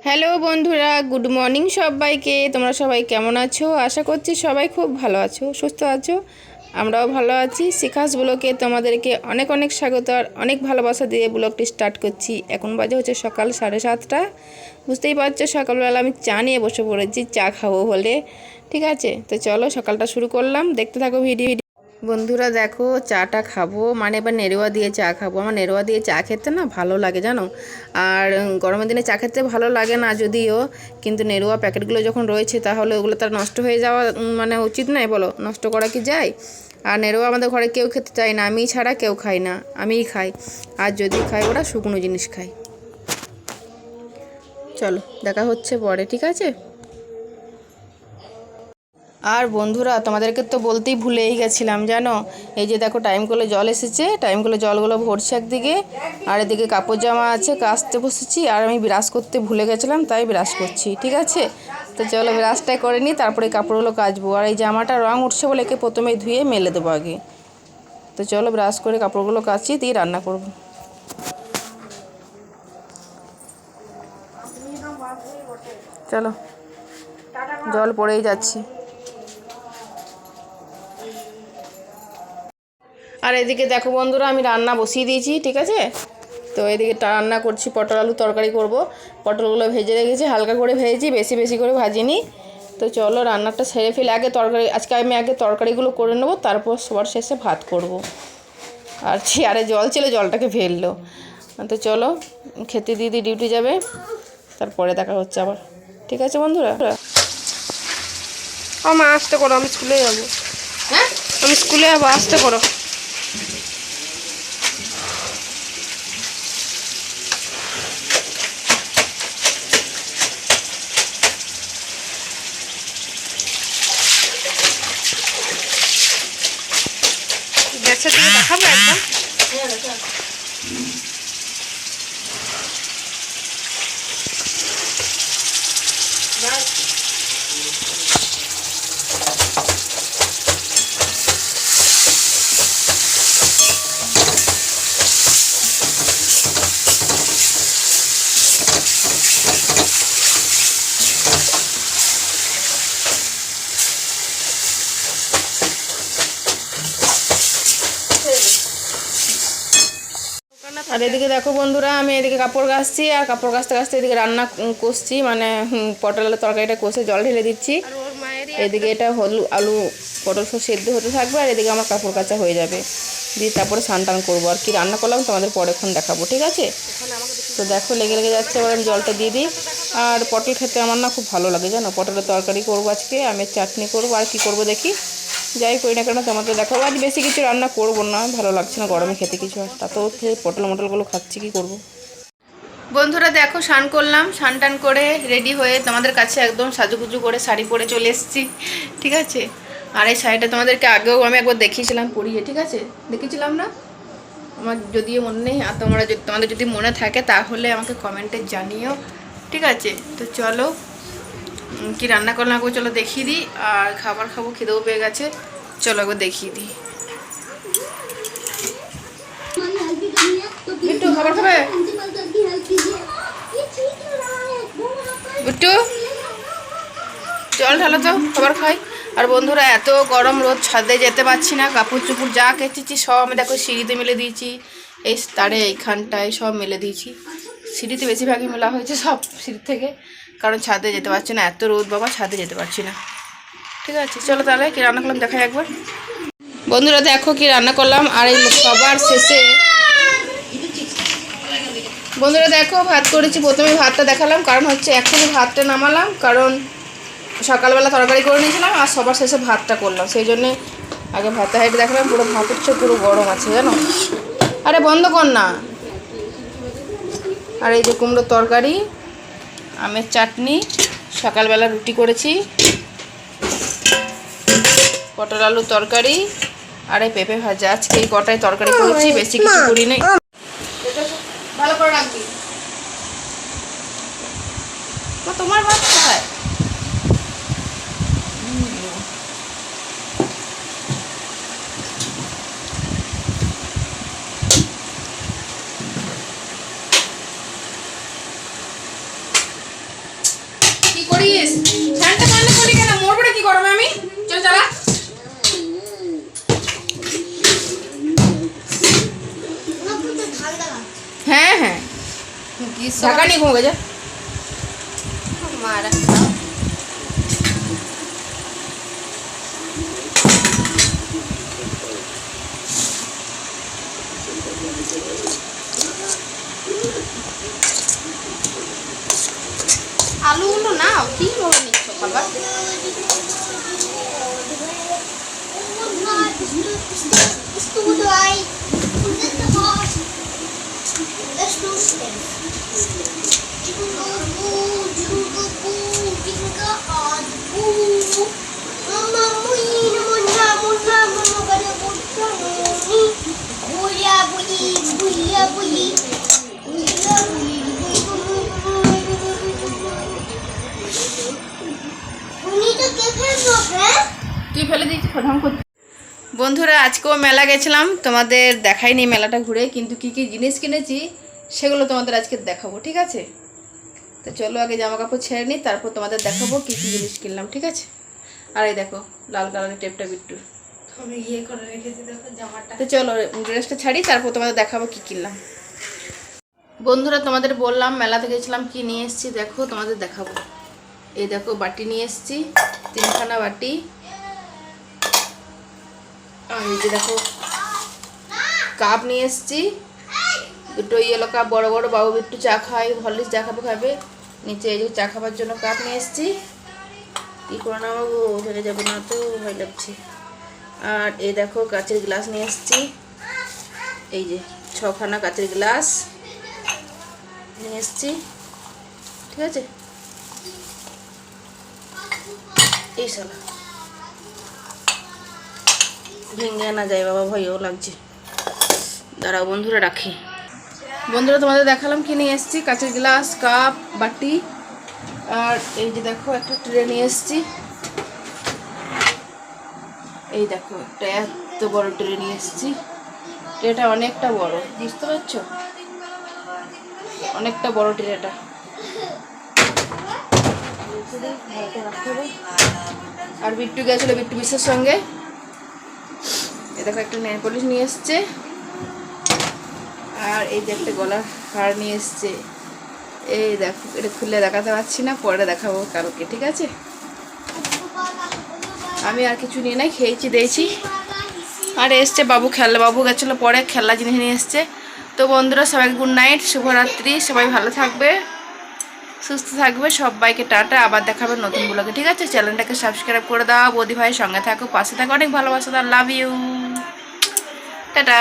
Hello বন্ধুরা, good morning সবাইকে। তোমরা সবাই কেমন আছো? আশা করছি সবাই খুব ভালো আছো, সুস্থ আছো। আমরাও ভালো আছি। শিখাস ব্লগে তোমাদেরকে অনেক অনেক স্বাগত আর অনেক ভালোবাসা দিয়ে ব্লগটি স্টার্ট করছি। এখন বাজে হচ্ছে সকাল 7:30। বুঝতেই পারছো সকালবেলা আমি চা নিয়ে বসে পড়েছি, চা খাবো বলে। ঠিক আছে, তো চলো সকালটা শুরু করলাম, দেখতে থাকো ভিডিও। বন্ধুরা দেখো, চাটা খাবো, মানে এবার নেরোয়া দিয়ে চা খাবো। আমার নেরোয়া দিয়ে চা খেতে না ভালো লাগে জানো। আর গরমের দিনে চা খেতে ভালো লাগে না যদিও, কিন্তু নেরোয়া প্যাকেটগুলো যখন রয়েছে তাহলে ওগুলো তার নষ্ট হয়ে যাওয়া মানে উচিত নয়, বলো? নষ্ট করা কি যায়? আর নেরোয়া আমাদের ঘরে কেউ খেতে চায় না, আমি ছাড়া কেউ খাই না, আমিই খাই। আর যদি খাই ওরা শুকনো জিনিস খায়। চলো দেখা হচ্ছে পরে, ঠিক আছে? আর বন্ধুরা তোমাদেরকে তো বলতেই ভুলেই গেছিলাম জানো, এই যে দেখো টাইম কলে জল এসেছে, টাইম কলে জলগুলো ভরছে একদিকে, আর এদিকে কাপড় জামা আছে, কাচতে বসেছি। আর আমি ব্রাশ করতে ভুলে গেছিলাম, তাই ব্রাশ করছি, ঠিক আছে? তো চলো ব্রাশটাই করে নিই, তারপরে কাপড়গুলো কাচবো। আর এই জামাটা রং উঠছে বলে একে প্রথমেই ধুয়ে মেলে দেবো আগে। তো চলো ব্রাশ করে কাপড়গুলো কাচি, দিয়ে রান্না করব। চলো, জল পড়েই যাচ্ছে। আর এদিকে দেখো বন্ধুরা, আমি রান্না বসিয়ে দিয়েছি, ঠিক আছে? তো এদিকে রান্না করছি, পটল আলু তরকারি করব। পটলগুলো ভেজে রেখেছি, হালকা করে ভেজেছি, বেশি বেশি করে ভাজিনি। তো চলো রান্নাটা সেরে ফেলে আগে তরকারি, আজকে আমি আগে তরকারিগুলো করে নেবো, তারপর সবার শেষে ভাত করব। আর চেয়ারে জল ছিল, জলটাকে ফেললো। তো চলো খেতে দিদি ডিউটি যাবে, তারপরে দেখা হচ্ছে আবার, ঠিক আছে বন্ধুরা? মা আসতে করো, আমি স্কুলে যাবো। হ্যাঁ, আমি স্কুলে যাবো, আসতে করো। গ্যাসের দিকে দেখাবো একদম। আর এদিকে দেখো বন্ধুরা, আমি এদিকে কাপড় কাচছি, আর কাপড় কাচতে কাচতে এদিকে রান্না কষছি, মানে পটলের তরকারিটা কষে জল ঢেলে দিচ্ছি। এদিকে এটা আলু পটল সব সেদ্ধ হতে থাকবে, আর এদিকে আমার কাপড় কাচা হয়ে যাবে, দিয়ে তারপরে স্নান টান করবো। আর কি রান্না করলাম তোমাদের পরেক্ষণ দেখাবো, ঠিক আছে? তো দেখো লেগে লেগে যাচ্ছে, এবার আমি জলটা দিয়ে দিই। আর পটল খেতে আমার না খুব ভালো লাগে জানো। পটলের তরকারি করবো আজকে, আমের চাটনি করবো, আর কি করবো দেখি, যাই করি না কেন তোমাদের দেখাবো। আজ বেশি কিছু রান্না করবো না, ভালো লাগছে না গরমে খেতে কিছু, আর তাতেও পটল মটলগুলো খাচ্ছি, কি করবো। বন্ধুরা দেখো, স্নান করলাম, স্নান টান করে রেডি হয়ে তোমাদের কাছে একদম সাজুগুজু করে শাড়ি পরে চলে এসেছি, ঠিক আছে? আর এই শাড়িটা তোমাদেরকে আগেও আমি একবার দেখিয়েছিলাম পরিয়ে, ঠিক আছে? দেখিয়েছিলাম না? আমার যদিও মনে নেই, আর তোমাদের যদি মনে থাকে তাহলে আমাকে কমেন্টে জানিও, ঠিক আছে? তো চলো কি রান্না করলাম একবার চলো দেখিয়ে দিই। আর খাবার খাবো, খিদেও পেয়ে গেছে, চলো একবার দেখিয়ে দিই। বিট্টু খাবার খাবে? বিট্টু জল ঢালো তো, খাবার খাই। আর বন্ধুরা এত গরম, রোদ, ছাদে যেতে পারছি না। কাপড় চুপড় যা কেচেছি সব আমি দেখো সিঁড়িতে মেলে দিয়েছি, এই তারে এইখানটায় সব মেলে দিয়েছি। সিঁড়িতে বেশিরভাগই মেলা হয়েছে সব সিঁড়ি থেকে, কারণ ছাদে যেতে পারছি না, এত রোদ বাবা, ছাদে যেতে পারছি না। ঠিক আছে চলো তাহলে কি রান্না করলাম দেখাই একবার। বন্ধুরা দেখো কি রান্না করলাম। আর এই সবার শেষে বন্ধুরা দেখো ভাত করেছি। প্রথমে ভাতটা দেখালাম, কারণ হচ্ছে এখনই ভাতটা নামালাম, কারণ সকালবেলা তরকারি করে নিয়েছিলাম আর সবার শেষে ভাতটা করলাম, সেই জন্যে আগে ভাতটা হাইটে দেখালাম। পুরো ভাত হচ্ছে, পুরো গরম আছে জানো। আরে বন্ধ কর না। আর এই যে কুমড়োর তরকারি, আমের চাটনি, সকালবেলা রুটি করেছি, পটল আলু তরকারি, আর এই পেঁপে ভাজা। আজকে এই কটাই তরকারি করেছি, বেশি কিছু করি নাই। ভালো করে রাখবি। তোমার ভাত কোথায়? করিস ফ্যানটা বন্ধ করি কেন মোড়বড়ে কি করবে আমি চল চালা হ্যাঁ হ্যাঁ ঢাকা নিয়ে ঘুমে যা মারা আলুগুলো নাও কি ভাবে নিচ্ছ খাবার তুই ফেলে দিয়েছিস প্রথম বন্ধুরা আজকেও মেলা গেছিলাম তোমাদের দেখাইনি মেলাটা ঘুরে কিন্তু কি কি জিনিস কিনেছি সেগুলো তোমাদের আজকে দেখাবো ঠিক আছে তো চলো আগে জামা কাপড় ছেড়ে নিই তারপর তোমাদের দেখাবো কি কি জিনিস কিনলাম ঠিক আছে আর এই দেখো লাল কালারের টেপটা বিট্টু আমি ইয়ে করে রেখেছি দেখো জামাটা তো চলো ড্রেসটা ছাড়ি তারপর তোমাদের দেখাবো কি কিনলাম বন্ধুরা তোমাদের বললাম মেলাতে গেছিলাম কি নিয়ে এসেছি দেখো তোমাদের দেখাবো এই দেখো বাটি নিয়ে এসেছি 3খানা বাটি আর এই যে দেখো কাপ নিয়ে এসেছি দুটো ইয়েলো কাপ বড় বড় বাবু বিট্টু চা খাই হরলিক্স চা খাবে নিচে এই যে চা খাবার জন্য কাপ নিয়ে এসেছি কী করে না বাবু ফেলে যাবো না তো ভয় লাগছে আর এই দেখো কাচের গ্লাস নিয়ে এসেছি এই যে 6খানা কাচের গ্লাস নিয়ে এসেছি ঠিক আছে এই সালা ভেঙে না যায় বাবা ভয়ও লাগছে দাঁড়াও বন্ধুরা রাখি বন্ধুরা তোমাদের দেখালাম কি নিয়ে এসেছি কাচের গ্লাস কাপ বাটি আর এই যে দেখো একটা ট্রে নিয়ে এসেছি এই দেখো একটা এত বড় ট্রে নিয়ে এসেছি ট্রেটা অনেকটা বড় বুঝতে পারছো অনেকটা বড় ট্রেটা আর বিট্টু গেছিলো বিট্টু বিশ্বের সঙ্গে এই দেখো একটা নেল পলিশ নিয়ে এসছে আর এই যে একটা গলার হার নিয়ে এসছে এই দেখো এটা খুলে দেখাতে পারছি না পরে দেখাবো কালকে ঠিক আছে আমি আর কিছু নিয়ে নাই খেয়েছি দিয়েছি আর এসছে বাবু বাবু গেছিলো পরে খেলনা জিনিস নিয়ে এসছে তো বন্ধুরা সবাই গুড নাইট শুভরাত্রি সবাই ভালো থাকবে সুস্থ থাকবে সবাইকে টাটা আবার দেখাবে নতুন ব্লগে ঠিক আছে চ্যানেলটাকে সাবস্ক্রাইব করে দাও বৌদি ভাইয়ের সঙ্গে থাকো পাশে থাকো অনেক ভালোবাসা দাও লাভ ইউ টাটা